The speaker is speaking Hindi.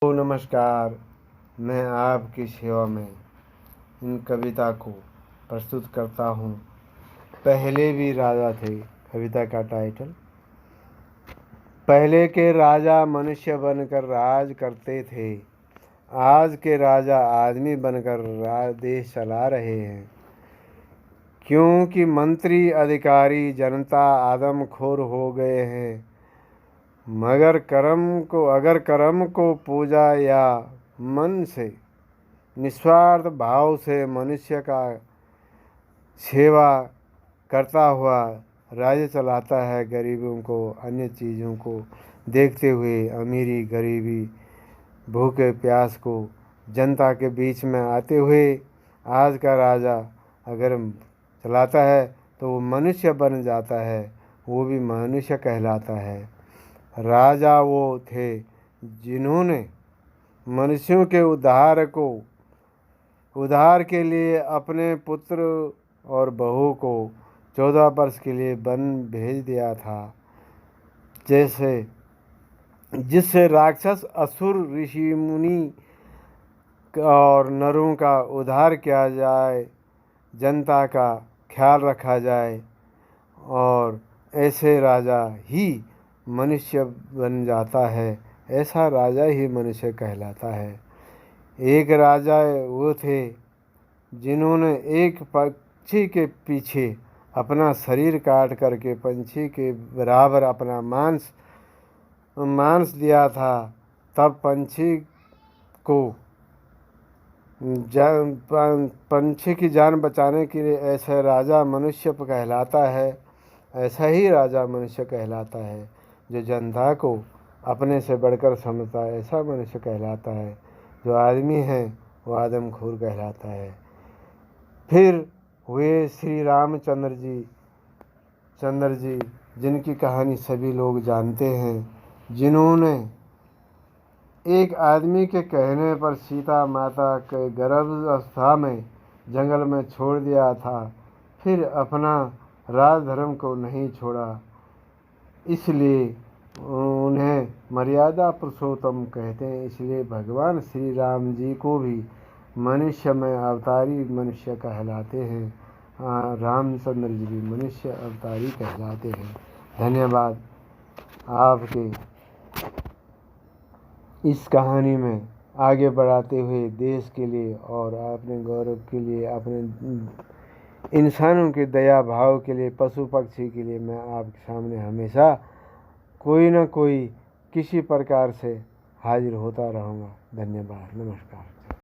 नमस्कार। मैं आपकी सेवा में इन कविता को प्रस्तुत करता हूँ। पहले भी राजा थे। कविता का टाइटल। पहले के राजा मनुष्य बनकर राज करते थे। आज के राजा आदमी बनकर देश चला रहे हैं। क्योंकि मंत्री अधिकारी जनता आदमखोर हो गए हैं। अगर कर्म को पूजा या मन से निस्वार्थ भाव से मनुष्य का सेवा करता हुआ राज्य चलाता है, गरीबों को अन्य चीज़ों को देखते हुए अमीरी गरीबी भूखे प्यास को जनता के बीच में आते हुए आज का राजा अगर चलाता है तो वो मनुष्य बन जाता है, वो भी मनुष्य कहलाता है। राजा वो थे जिन्होंने मनुष्यों के उद्धार के लिए अपने पुत्र और बहू को 14 वर्ष के लिए वन भेज दिया था, जिससे राक्षस असुर ऋषि मुनि और नरों का उद्धार किया जाए, जनता का ख्याल रखा जाए और ऐसे राजा ही मनुष्य बन जाता है। ऐसा राजा ही मनुष्य कहलाता है। एक राजा वो थे जिन्होंने एक पक्षी के पीछे अपना शरीर काट करके पंछी के बराबर अपना मांस दिया था। तब पंछी की जान बचाने के लिए ऐसा राजा मनुष्य कहलाता है। ऐसा ही राजा मनुष्य कहलाता है जो जनता को अपने से बढ़कर समझता है। ऐसा मनुष्य कहलाता है। जो आदमी है वो आदमखोर कहलाता है। फिर हुए श्री रामचंद्र जी जिनकी कहानी सभी लोग जानते हैं, जिन्होंने एक आदमी के कहने पर सीता माता के गर्भावस्था में जंगल में छोड़ दिया था, फिर अपना राज धर्म को नहीं छोड़ा, इसलिए उन्हें मर्यादा पुरुषोत्तम कहते हैं। इसलिए भगवान श्री राम जी को भी मनुष्य में अवतारी मनुष्य कहलाते हैं। रामचंद्र जी भी मनुष्य अवतारी कहलाते हैं। धन्यवाद आपके इस कहानी में आगे बढ़ाते हुए देश के लिए और अपने गौरव के लिए, अपने इंसानों के दया भाव के लिए, पशु पक्षी के लिए मैं आपके सामने हमेशा कोई न कोई किसी प्रकार से हाजिर होता रहूँगा। धन्यवाद। नमस्कार।